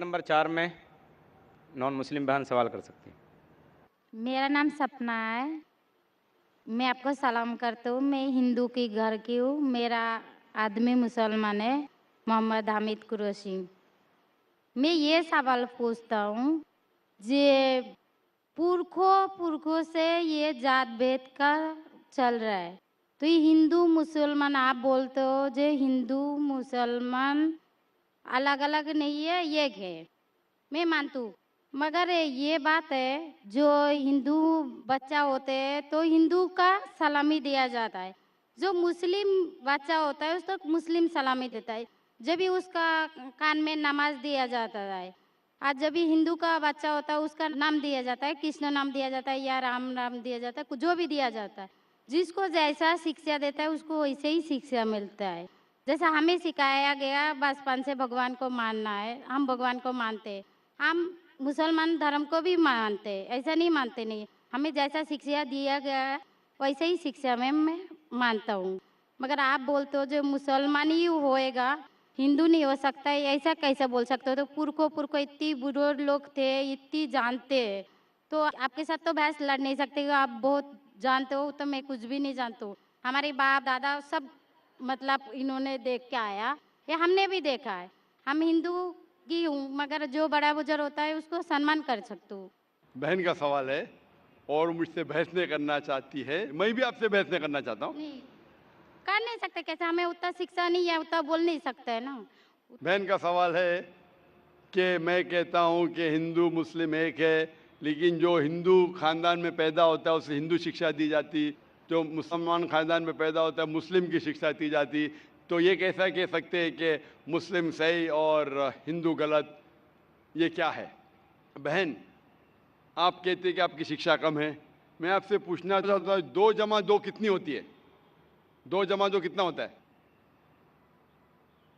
Number 4 में non Muslim बहन सवाल कर सकती है। मेरा नाम सपना है। मैं आपको सलाम करती हूँ। मैं हिंदू की घर की हूँ। मेरा आदमी मुसलमान है, मोहम्मद हामिद कुरैशी। मैं ये सवाल पूछता हूँ, जे पुरखों पुरखों से ये जात भेद का चल रहा है, तो ये हिंदू मुसलमान आप बोलते हो, जो हिंदू मुसलमान अलग अलग नहीं है, एक है। मैं मानती हूँ, मगर ये बात है, जो हिंदू बच्चा होते हैं तो हिंदू का सलामी दिया जाता है, जो मुस्लिम बच्चा होता है उसको मुस्लिम सलामी देता है। जब भी उसका कान में नमाज दिया जाता है। आज जब भी हिंदू का बच्चा होता है उसका नाम दिया जाता है, कृष्ण नाम दिया जाता है या राम नाम दिया जाता है, जो भी दिया जाता है। जिसको जैसा शिक्षा देता है उसको वैसे ही शिक्षा मिलता है। जैसा हमें सिखाया गया बचपन से भगवान को मानना है, हम भगवान को मानते हैं। हम मुसलमान धर्म को भी मानते हैं, ऐसा नहीं मानते नहीं। हमें जैसा शिक्षा दिया गया है वैसे ही शिक्षा में मैं मानता हूँ। मगर आप बोलते हो जो मुसलमान ही होएगा, हिंदू नहीं हो सकता है, ऐसा कैसे बोल सकते हो? तो पुरखों पुरखों इतनी बुजुर्ग लोग थे, इतनी जानते हैं, तो आपके साथ तो बहस लड़ नहीं सकते कि आप बहुत जानते हो, तो मैं कुछ भी नहीं जानती हूँ। हमारे बाप दादा सब मतलब इन्होंने देख के आया, ये हमने भी देखा है। हम हिंदू की हूँ, मगर जो बड़ा बुजुर्ग होता है उसको सम्मान कर सकती हूँ। बहन का सवाल है और मुझसे बहस नहीं करना चाहती है। मैं भी आपसे बहस नहीं करना चाहता हूँ। नहीं कर नहीं सकते, कैसे? हमें उतना शिक्षा नहीं है, उतना बोल नहीं सकते है ना। बहन का सवाल है कि मैं कहता हूँ कि हिंदू मुस्लिम एक है, लेकिन जो हिंदू खानदान में पैदा होता है उसे हिंदू शिक्षा दी जाती, जो मुसलमान खानदान में पैदा होता है मुस्लिम की शिक्षा दी जाती। तो ये कैसा कह सकते हैं कि मुस्लिम सही और हिंदू गलत? ये क्या है? बहन, आप कहते हैं कि आपकी शिक्षा कम है। मैं आपसे पूछना चाहता हूँ, 2 + 2 कितनी होती है? 2 + 2 कितना होता है?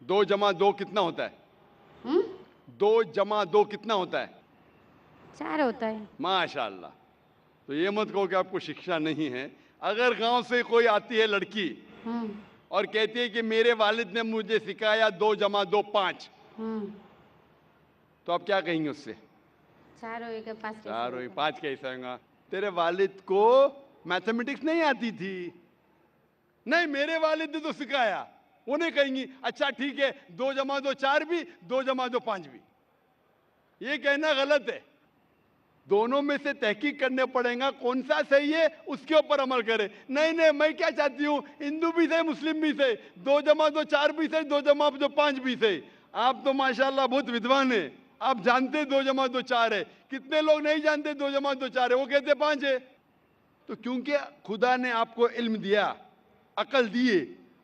2 + 2 कितना होता है? 2 + 2 कितना होता है? 4 होता है। माशाल्लाह। तो ये मत कहो कि आपको शिक्षा नहीं है। अगर गांव से कोई आती है लड़की हम्म और कहती है कि मेरे वालिद ने मुझे सिखाया 2 + 2 5, हम्म तो आप क्या कहेंगे उससे? 4 होएगा, 5 कैसे 4 और होगा? 5 कैसे होगा? तेरे वालिद को मैथमेटिक्स नहीं आती थी? नहीं, मेरे वालिद ने तो सिखाया। वो नहीं कहेंगी अच्छा ठीक है 2 + 2 4 भी, 2 + 2 5 भी। ये कहना गलत है। दोनों में से तहकीक करने पड़ेगा, कौन सा सही है उसके ऊपर अमल करें। नहीं नहीं, मैं क्या चाहती हूँ, हिंदू भी सही मुस्लिम भी सही, 2 + 2 4 भी सही, 2 + 2 5 भी सही। आप तो माशाल्लाह बहुत विद्वान है, आप जानते 2 + 2 4 है। कितने लोग नहीं जानते 2 + 2 4 है, वो कहते 5 है। तो क्योंकि खुदा ने आपको इल्म दिया, अकल दिए,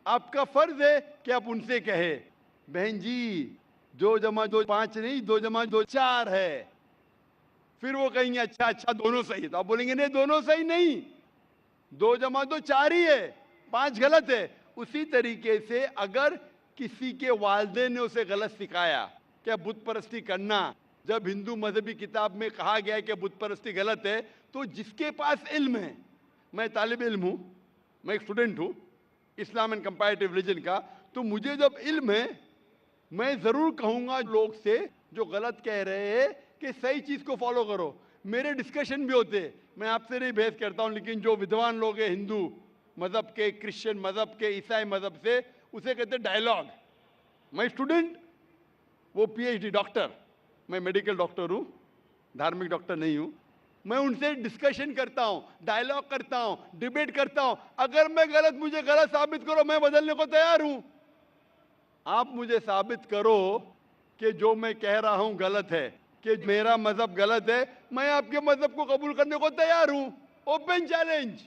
आपका फर्ज है कि आप उनसे कहे बहन जी 2 + 2 5 नहीं, 2 + 2 4 है। फिर वो कहेंगे अच्छा अच्छा दोनों सही है, तो आप बोलेंगे नहीं दोनों सही नहीं, 2 + 2 4 ही है, 5 गलत है। उसी तरीके से अगर किसी के वालिदैन ने उसे गलत सिखाया क्या बुत परस्ती करना, जब हिंदू मजहबी किताब में कहा गया है कि बुत परस्ती गलत है, तो जिसके पास इल्म है, मैं तालिब इल्म हूं, मैं एक स्टूडेंट हूं इस्लाम एंड कंपैरेटिव रिलीजन का, तो मुझे जब इल्म है मैं जरूर कहूंगा लोग से जो गलत कह रहे हैं कि सही चीज को फॉलो करो। मेरे डिस्कशन भी होते हैं, मैं आपसे नहीं बहस करता हूं, लेकिन जो विद्वान लोग हैं हिंदू मजहब के, क्रिश्चियन मजहब के, ईसाई मजहब से, उसे कहते हैं डायलॉग। मैं स्टूडेंट, वो पीएचडी डॉक्टर, मैं मेडिकल डॉक्टर हूं, धार्मिक डॉक्टर नहीं हूं। मैं उनसे डिस्कशन करता हूं, डायलॉग करता हूं, डिबेट करता हूं। अगर मैं गलत, मुझे गलत साबित करो, मैं बदलने को तैयार हूं। आप मुझे साबित करो कि जो मैं कह रहा हूं गलत है, कि मेरा मजहब गलत है, मैं आपके मजहब को कबूल करने को तैयार हूं। Open challenge.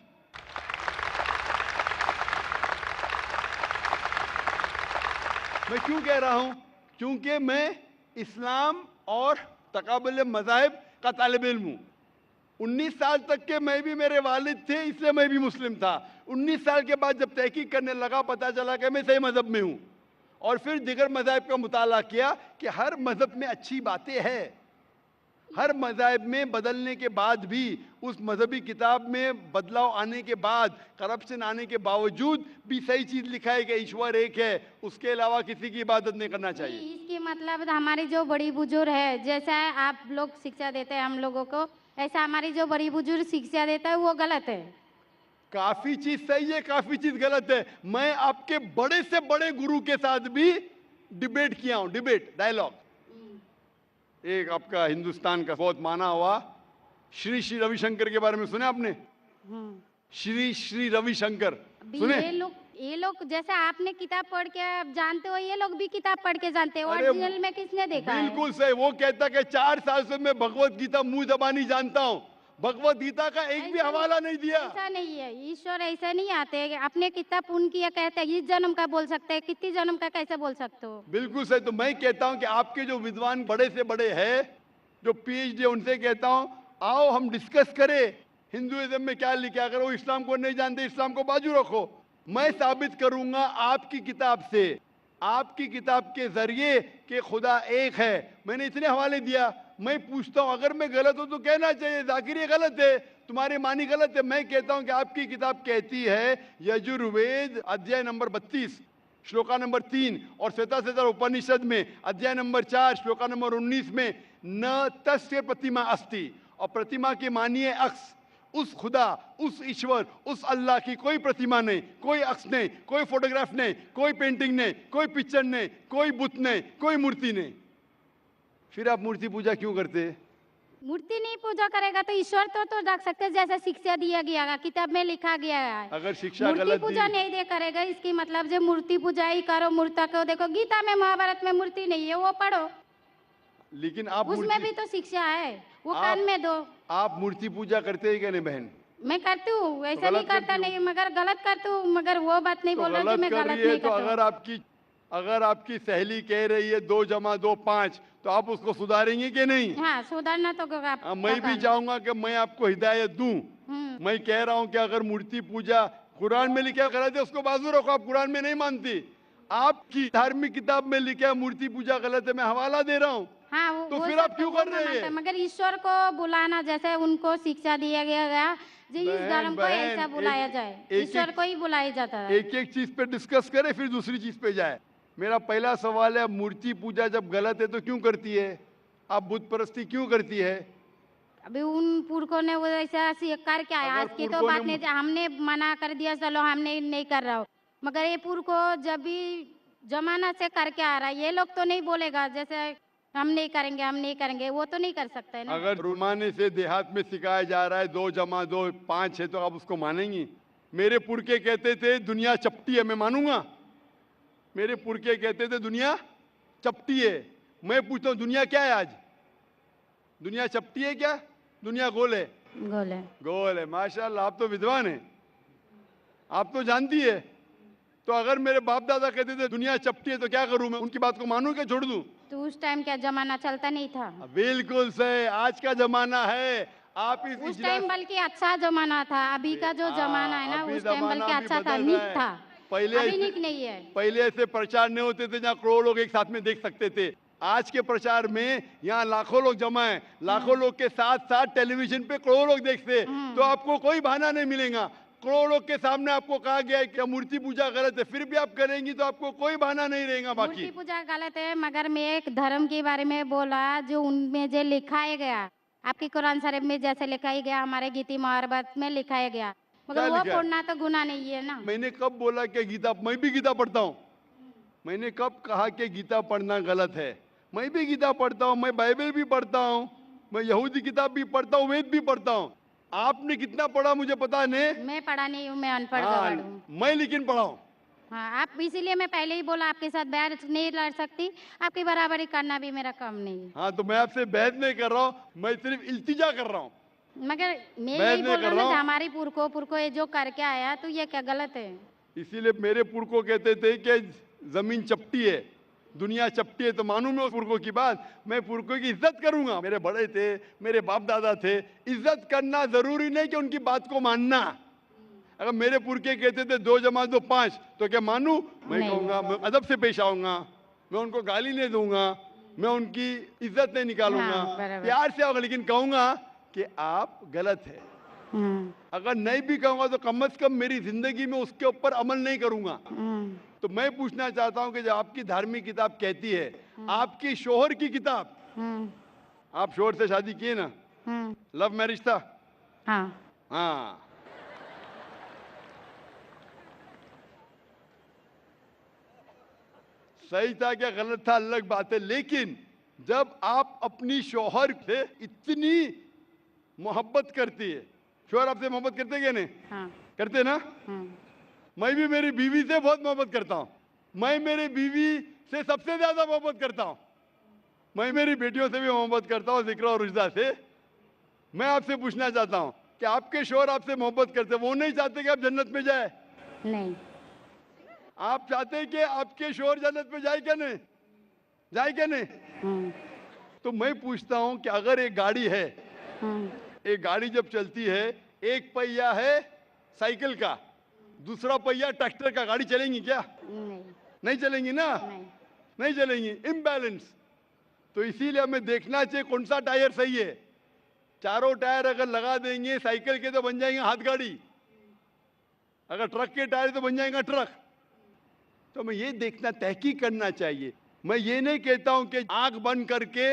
मैं क्यों कह रहा हूं? क्योंकि मैं इस्लाम और तकाबुल मज़ाहिब का तालिब इल्म हूं। 19 साल तक के मैं भी, मेरे वालिद थे इसलिए मैं भी मुस्लिम था। 19 साल के बाद जब तहकीक करने लगा, पता चला कि मैं सही मजहब में हूं, और फिर दिगर मज़ाहिब का मुताला किया कि हर मजहब में अच्छी बातें हैं। हर मज़हब में बदलने के बाद भी, उस मजहबी किताब में बदलाव आने के बाद, करप्शन आने के बावजूद भी सही चीज लिखा है कि ईश्वर एक है, उसके अलावा किसी की इबादत नहीं करना चाहिए। इसके मतलब हमारी जो बड़ी बुजुर्ग है, जैसा आप लोग शिक्षा देते हैं हम लोगों को, ऐसा हमारी जो बड़ी बुजुर्ग शिक्षा देता है वो गलत है। काफी चीज सही है, काफी चीज गलत है। मैं आपके बड़े से बड़े गुरु के साथ भी डिबेट किया हूं, डिबेट, डायलॉग। एक आपका हिंदुस्तान का बहुत माना हुआ श्री श्री रविशंकर के बारे में सुने आपने? श्री श्री रविशंकर अभी सुने? ये लोग जैसे आपने किताब पढ़ के आप जानते हो, ये लोग भी किताब पढ़ के जानते हो। अरे ओरिजिनल में किसने देखा है? बिल्कुल सही। वो कहता कि 4 साल से मैं भगवत गीता मुंह जबानी जानता हूँ, भगवत गीता का एक भी हवाला नहीं दिया। ऐसा नहीं है, ईश्वर ऐसा नहीं आते हैं कि अपने किताब उनकी या कहते हैं इस जन्म का बोल सकते हैं, कितनी जन्म का कैसे बोल सकते हो? बिल्कुल सही। तो मैं कहता हूं कि आपके जो विद्वान बड़े से बड़े हैं, जो पीएचडी, उनसे कहता हूं आओ हम डिस्कस करें हिंदुइज्म में क्या लिखा है। अगर वो इस्लाम को नहीं जानते, इस्लाम को बाजू रखो। मैं साबित करूंगा आपकी किताब से, आपकी किताब के जरिए कि खुदा एक है। मैंने इतने हवाले दिया। मैं पूछता हूं अगर मैं गलत हूं तो कहना चाहिए जाकिर ये गलत है, तुम्हारी मानी गलत है। मैं कहता हूं कि आपकी किताब कहती है यजुर्वेद अध्याय नंबर 32 श्लोका नंबर 3 और श्वेताश्वेतर उपनिषद में अध्याय नंबर 4 श्लोका नंबर 19 में न तस्य प्रतिमा अस्ति, और प्रतिमा की मानिए अक्स। उस खुदा, उस ईश्वर, उस अल्लाह की कोई प्रतिमा नहीं, कोई अक्स नहीं, कोई फोटोग्राफ नहीं, कोई पेंटिंग नहीं, कोई पिक्चर नहीं, कोई बुत नहीं, कोई मूर्ति नहीं। फिर आप मूर्ति पूजा क्यों करते? मूर्ति नहीं पूजा करेगा तो ईश्वर तो रख सकते हैं, जैसे शिक्षा दिया गया है, किताब में लिखा गया है। अगर शिक्षा मूर्ति गलत पूजा दी, नहीं दे करेगा, इसकी मतलब जो मूर्ति पूजा ही करो, मूर्ता को देखो। गीता में, महाभारत में मूर्ति नहीं है, वो पढ़ो, लेकिन आप उसमें भी तो शिक्षा है, वो कान में दो। आप मूर्ति पूजा करते हैं क्या नहीं बहन? मैं करती हूँ, ऐसा गलत नहीं करता करती नहीं, मगर गलत करती हूँ। मगर वो बात नहीं तो बोल रहा कि गलत मैं कर गलत रही है। नहीं तो करता। अगर आपकी सहेली कह रही है 2 + 2 5, तो आप उसको सुधारेंगे कि नहीं? हाँ, सुधारना तो आप मैं भी चाहूंगा कि मैं आपको हिदायत दूं। मैं कह रहा हूं कि अगर मूर्ति पूजा कुरान में लिखा गलत है, उसको बाजू रखो। आप कुरान में नहीं मानती, आपकी धार्मिक किताब में लिखा है मूर्ति पूजा गलत है, मैं हवाला दे रहा हूँ। हाँ, तो वो फिर सब आप क्यों वो कर मैं रहे मानता हैं? हूं, मगर ईश्वर को बुलाना, जैसे उनको शिक्षा दिया गया जी, इस बहन, धर्म को बहन, ऐसा बुलाया जाए, ईश्वर को ही बुलाया जाता है। एक एक चीज पे डिस्कस करे फिर दूसरी चीज पे जाए। मेरा पहला सवाल है, मूर्ति पूजा जब गलत है तो क्यों करती है? आप बुत परस्ती क्यों करती है? अभी उन पुरखों ने वो ऐसा कर क्या है, अगर आज की तो पुरखों बात ने- नहीं, हमने मना कर दिया चलो हमने नहीं कर रहा हूँ, मगर ये पुरखों जब भी जमाना से करके आ रहा है, ये लोग तो नहीं बोलेगा जैसे हम नहीं करेंगे, हम नहीं करेंगे, वो तो नहीं कर सकते है ना। अगर रुमाने से देहात में सिखाया जा रहा है 2 + 2 5 है, तो आप उसको मानेंगी? मेरे पुरखे कहते थे दुनिया चपटी है, मैं मानूंगा? मेरे पुरखे कहते थे दुनिया चपटी है। मैं पूछता हूँ दुनिया क्या है आज? दुनिया चपटी है क्या? दुनिया गोल है? गोले गोल है। माशाल्लाह, आप तो विद्वान हैं, आप तो जानती है। तो अगर मेरे बाप दादा कहते थे दुनिया चपटी है तो क्या करूं मैं? उनकी बात को मानूं क्या छोड़ दूं? तो उस टाइम क्या जमाना चलता नहीं था? बिल्कुल सही, आज का जमाना है। आप इस उस टाइम बल्कि अच्छा जमाना था, अभी का जो जमाना है ना, अभी उस टाइम जमाना बल्कि भी अच्छा था, बदल नीक रहा है। था। पहले अभी ऐसे- नीक नहीं है। पहले ऐसे प्रचार नहीं होते थे जहाँ करोड़ों लोग एक साथ में देख सकते थे। आज के प्रचार में यहाँ लाखों लोग जमा है, लाखों लोग के साथ साथ टेलीविजन पे करोड़ों लोग देखते हैं। तो आपको कोई बहाना नहीं मिलेगा। करोड़ों लोग के सामने आपको कहा गया है कि मूर्ति पूजा गलत है, फिर भी आप करेंगी तो आपको कोई बहाना नहीं रहेगा। मूर्ति बाकी पूजा गलत है, मगर मैं एक धर्म के बारे में बोला जो उनमें जो लिखाया गया, आपकी कुरान शरीफ में जैसे लिखाया गया, हमारे गीता महाभारत में लिखाया गया, क्या मगर वो लिखा है? पढ़ना तो गुनाह नहीं है ना। मैंने कब बोला कि गीता? मैं भी गीता पढ़ता हूँ। मैंने कब कहा कि गीता पढ़ना गलत है? मैं भी गीता पढ़ता हूँ, मैं बाइबल भी पढ़ता हूँ, मैं यहूदी किताब भी पढ़ता हूँ, वेद भी पढ़ता हूँ। आपने कितना पढ़ा मुझे पता नहीं। मैं पढ़ा नहीं हूँ, मैं अनपढ़ हाँ, गवार हूँ। मैं लेकिन पढ़ा हूँ। हाँ, आप इसीलिए मैं पहले ही बोला आपके साथ बहस नहीं लड़ सकती, आपकी बराबरी करना भी मेरा काम नहीं है। हाँ, तो मैं आपसे बहस नहीं कर रहा हूँ, मैं सिर्फ इल्तिजा कर रहा हूँ। मगर मैं बहस यही नहीं बोल कर रहा रहा हूँ हूँ। हमारी पुरखों ये जो करके आया, तो ये क्या गलत है? इसीलिए मेरे पुरखों कहते थे कि जमीन चपटी है, दुनिया चपटी है, तो मानूं मैं उस पुरखों की बात? मैं पुरखों की इज्जत करूंगा। मेरे बड़े थे, मेरे बाप दादा थे। इज्जत करना जरूरी नहीं कि उनकी बात को मानना। अगर मेरे पुरखे कहते थे 2 + 2 5, तो क्या मानूं? मैं नहीं। कहूंगा, मैं अदब से पेश आऊंगा, मैं उनको गाली नहीं दूंगा। मैं उनकी इज्जत नहीं निकालूंगा, हाँ, बराबर। प्यार से होगा, लेकिन कहूंगा कि आप गलत है। अगर नहीं भी कहूंगा तो कम से कम मेरी जिंदगी में उसके ऊपर अमल नहीं करूंगा। तो मैं पूछना चाहता हूं कि जो आपकी धार्मिक किताब कहती है, आपकी शोहर की किताब, आप शोहर से शादी किए ना, लव मैरिज था? हाँ। हाँ, सही था क्या गलत था अलग बात है, लेकिन जब आप अपनी शोहर से इतनी मोहब्बत करती है, शोहर आपसे मोहब्बत करते क्या नहीं? हाँ। करते ना? मैं भी मेरी बीवी से बहुत मोहब्बत करता हूँ। मैं मेरी बीवी से सबसे ज्यादा मोहब्बत करता हूँ। मैं मेरी बेटियों से भी मोहब्बत करता हूँ, जिक्र और रुजदा से। मैं आपसे पूछना चाहता हूँ कि आपके शोहर आपसे मोहब्बत करते, वो नहीं चाहते कि आप जन्नत में जाए? नहीं। आप चाहते हैं कि आपके शोहर जन्नत में जाए क्या नहीं? जाए क्या नहीं? तो मैं पूछता हूँ कि अगर एक गाड़ी है, एक गाड़ी जब चलती है, एक पहिया है साइकिल का, दूसरा पहिया ट्रैक्टर का, गाड़ी चलेंगी क्या? नहीं। नहीं चलेंगी ना? नहीं। नहीं चलेंगी, इम्बैलेंस। तो इसीलिए हमें देखना चाहिए कौन सा टायर सही है। चारों टायर अगर लगा देंगे साइकिल के तो बन जाएंगे हाथ गाड़ी, अगर ट्रक के टायर तो बन जाएगा ट्रक। तो हमें ये देखना, तहकीक करना चाहिए। मैं ये नहीं कहता हूं कि आंख बंद करके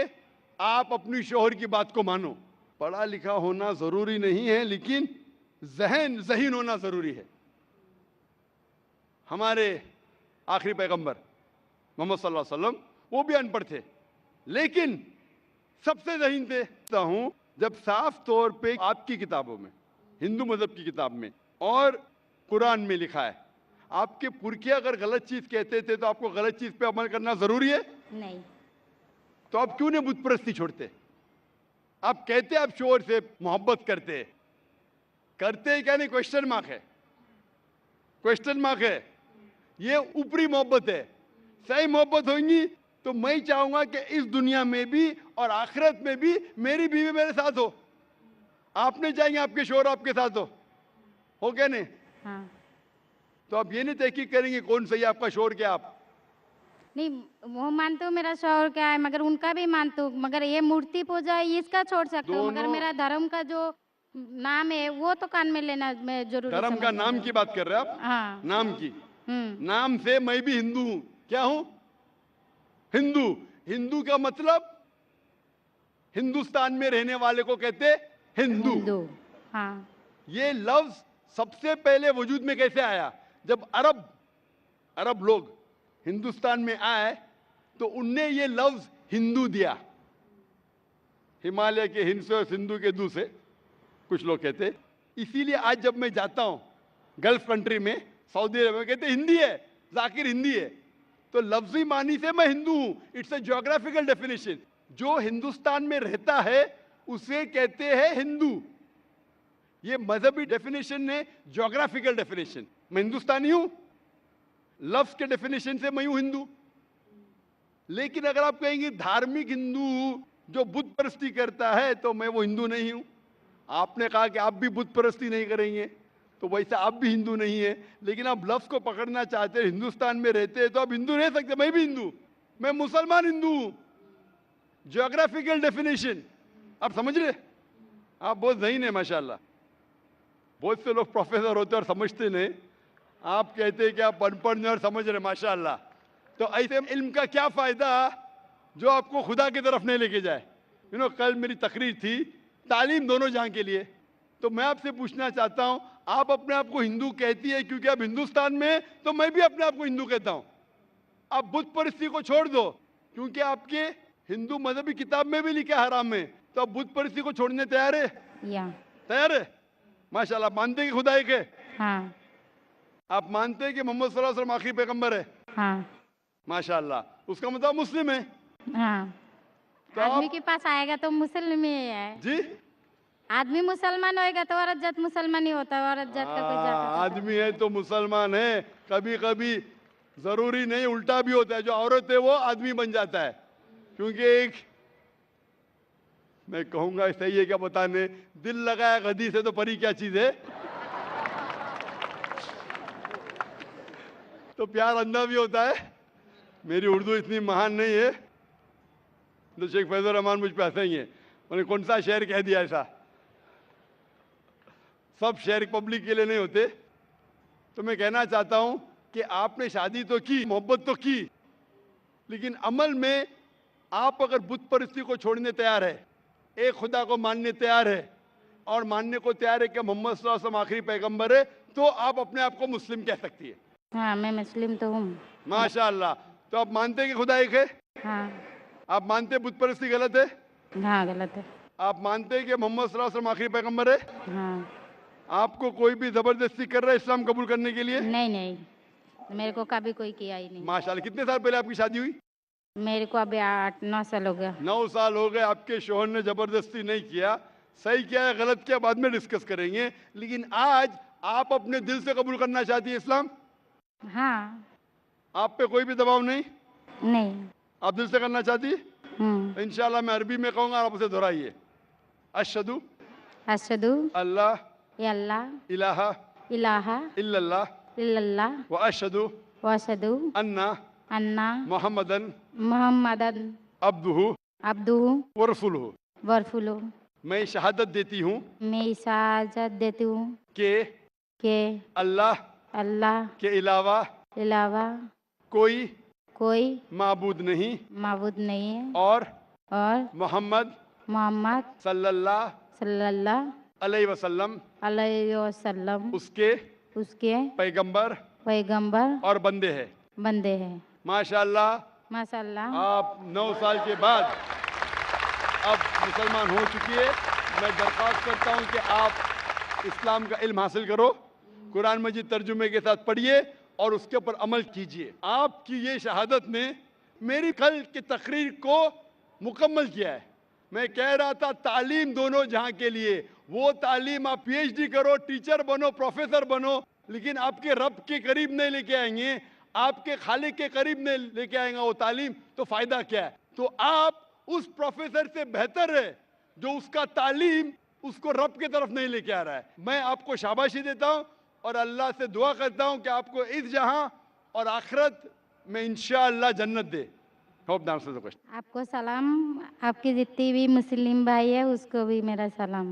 आप अपनी शोहर की बात को मानो। पढ़ा लिखा होना जरूरी नहीं है, लेकिन ज़हीन होना जरूरी है। हमारे आखिरी पैगंबर मोहम्मद सल्लल्लाहु अलैहि वसल्लम, वो भी अनपढ़ थे, लेकिन सबसे ज़हीन थे। हूं जब साफ तौर पे आपकी किताबों में, हिंदू मजहब की किताब में और कुरान में लिखा है, आपके पुरखे अगर गलत चीज कहते थे तो आपको गलत चीज पे अमल करना जरूरी है? नहीं। तो आप क्यों नहीं बुत परस्ती छोड़ते? आप कहते आप शोहर से मोहब्बत करते क्या नहीं? क्वेश्चन मार्क है, क्वेश्चन मार्क है। ये ऊपरी मोहब्बत है। सही मोहब्बत होगी तो मैं चाहूंगा कि इस दुनिया में भी और आखिरत में भी मेरी बीवी मेरे साथ हो। आप नहीं चाहेंगे आपके शोहर आपके साथ हो क्या नहीं? हाँ। तो आप ये नहीं तहकीक करेंगे कौन सही आपका शोहर क्या? आप नहीं, वो मानते हो मेरा शौहर क्या है, मगर उनका भी मानते हो, मगर ये मूर्ति पूजा है इसका छोड़ सकते हो, मगर मेरा धर्म का जो नाम है वो तो कान में लेना मैं जरूरी धर्म का समझती नाम हूँ। की बात कर रहे हैं आप? हाँ। नाम की। हम्म। नाम से मैं भी हिंदू हूं। क्या हूं? हिंदू। हिंदू का मतलब हिंदुस्तान में रहने वाले को कहते हिंदू। हिंदू। हाँ। ये लफ्ज सबसे पहले वजूद में कैसे आया? जब अरब लोग हिंदुस्तान में आए तो उनने ये लफ्ज हिंदू दिया। हिमालय के हिंद से और सिंधु के दू से कुछ लोग कहते। इसीलिए आज जब मैं जाता हूं गल्फ कंट्री में, सऊदी अरब में, कहते हिंदी है, जाकिर हिंदी है। तो लफ्जी मानी से मैं हिंदू हूं। It's a geographical definition. जो हिंदुस्तान में रहता है उसे कहते हैं हिंदू। ये मजहबी डेफिनेशन है, ज्योग्राफिकल डेफिनेशन। मैं हिंदुस्तानी हूं, लफ्ज के डेफिनेशन से मैं हूं हिंदू। लेकिन अगर आप कहेंगे धार्मिक हिंदू जो बुत परस्ती करता है, तो मैं वो हिंदू नहीं हूं। आपने कहा कि आप भी बुत परस्ती नहीं करेंगे, तो वैसे आप भी हिंदू नहीं है। लेकिन आप लफ्ज को पकड़ना चाहते हैं, हिंदुस्तान में रहते हैं तो आप हिंदू रह सकते। मैं भी हिंदू, मैं मुसलमान हिंदू हूं। ज्योग्राफिकल डेफिनेशन आप समझ रहे? आप बहुत ज़हीन है माशाल्लाह। बहुत से लोग प्रोफेसर होते और समझते नहीं। आप कहते हैं कि आप अनपढ़ नहीं और समझ रहे, माशाल्लाह। तो ऐसे इल्म का क्या फायदा जो आपको खुदा की तरफ नहीं लेके जाए? कल मेरी तकरीर थी तालीम दोनों जहां के लिए। तो मैं आपसे पूछना चाहता हूं, आप अपने आप को हिंदू कहती है क्योंकि आप हिंदुस्तान में हैं, तो मैं भी अपने आप को हिंदू कहता हूं। आप बुत परस्ती को छोड़ दो, क्योंकि आपके हिंदू मजहबी किताब में भी लिखा है हराम है, तो आप बुत परस्ती को छोड़ने तैयार है? तैयार है? माशाल्लाह। मानते हैं कि खुदा एक है? हाँ। आप मानते हैं कि मोहम्मद सल्लल्लाहु अलैहि वसल्लम आखिरी पैगंबर है? हाँ। माशाल्लाह। उसका मतलब मुस्लिम है। हाँ। तो आदमी आप के पास आएगा तो मुसलमान ही है। जी, आदमी मुसलमान होएगा तो औरत जात मुसलमान ही होता है, औरत जात का कोई जात होता है। आदमी है तो मुसलमान है। कभी कभी जरूरी नहीं, उल्टा भी होता है। जो औरत है वो आदमी बन जाता है। क्योंकि एक, मैं कहूंगा सही है क्या बताने, दिल लगाया गधी से तो परी क्या चीज है। तो प्यार अंधा भी होता है। मेरी उर्दू इतनी महान नहीं है, तो शेख फैजुर रहमान मुझ पे हंसेंगे, उन्होंने कौन सा शेर कह दिया ऐसा। सब शेर पब्लिक के लिए नहीं होते। तो मैं कहना चाहता हूं कि आपने शादी तो की, मोहब्बत तो की, लेकिन अमल में आप अगर बुत परस्ती को छोड़ने तैयार है, एक खुदा को मानने तैयार है और मानने को तैयार है कि मोहम्मद सल्लल्लाहु अलैहि वसल्लम आखिरी पैगंबर है, तो आप अपने आप को मुस्लिम कह सकती है। हाँ, मैं मुस्लिम तो हूँ। माशाअल्लाह। तो आप मानते हैं कि खुदा एक है? हाँ। आप मानते हैं बुत परस्ती गलत है? हाँ, गलत है। आप मानते हैं कि मोहम्मद सल्लल्लाहु अलैहि वसल्लम आखिरी पैगंबर है? हाँ। आपको कोई भी जबरदस्ती कर रहा है इस्लाम कबूल करने के लिए? नहीं नहीं, मेरे को कभी कोई किया ही नहीं। माशाल्लाह। कितने साल पहले आपकी शादी हुई? मेरे को अभी 8-9 साल हो गया। 9 साल हो गए। आपके शोहर ने जबरदस्ती नहीं किया, सही किया है गलत किया बाद में डिस्कस करेंगे, लेकिन आज आप अपने दिल से कबूल करना चाहती है इस्लाम? हाँ। आप पे कोई भी दबाव नहीं? नहीं। आप दिल से करना चाहती? इंशाल्लाह मैं अरबी में कहूंगा, आप उसे दोहराइए। अशहदु अशहदु अल्लाह अल्लाह इलाहा इलाहा इल्लल्लाह इल्लल्लाह व अशहदु व अशहदु अन्ना अन्ना मुहम्मदन मुहम्मदन अब्दुहु अब्दुहु व रसूलुहु। व रसूलुहु। मैं शहादत देती हूँ मैं इजाज़त देती हूँ कि कि अल्लाह अल्लाह के अलावा अलावा कोई कोई माबूद नहीं माबूद नहीं है और और मोहम्मद मोहम्मद सल्लल्लाहु सल्लल्लाहु अलैहि वसल्लम अलैहि वसल्लम उसके उसके पैगंबर पैगंबर और बंदे हैं। बंदे हैं। माशाअल्लाह। माशाअल्लाह। आप 9 साल के बाद अब मुसलमान हो चुकी है। मैं दरख्वास्त करता हूं कि आप इस्लाम का इल्म हासिल करो, कुरान मजीद तर्जुमे के साथ पढ़िए और उसके ऊपर अमल कीजिए। आपकी ये शहादत ने मेरी कल की तकरीर को मुकम्मल किया है। मैं कह रहा था तालीम दोनों जहां के लिए, वो तालीम आप पीएचडी करो, टीचर बनो, प्रोफेसर बनो, लेकिन आपके रब के करीब नहीं लेके आएंगे, आपके खालिक के करीब नहीं लेके आएगा वो तालीम, तो फायदा क्या है? तो आप उस प्रोफेसर से बेहतर है जो उसका तालीम उसको रब की तरफ नहीं लेके आ रहा है। मैं आपको शाबाशी देता हूं और अल्लाह से दुआ करता हूं कि आपको इस जहां और आखिरत में इंशाअल्लाह जन्नत दे। Hope the answer the question. आपको सलाम, आपकी जितनी भी मुस्लिम भाई है उसको भी मेरा सलाम।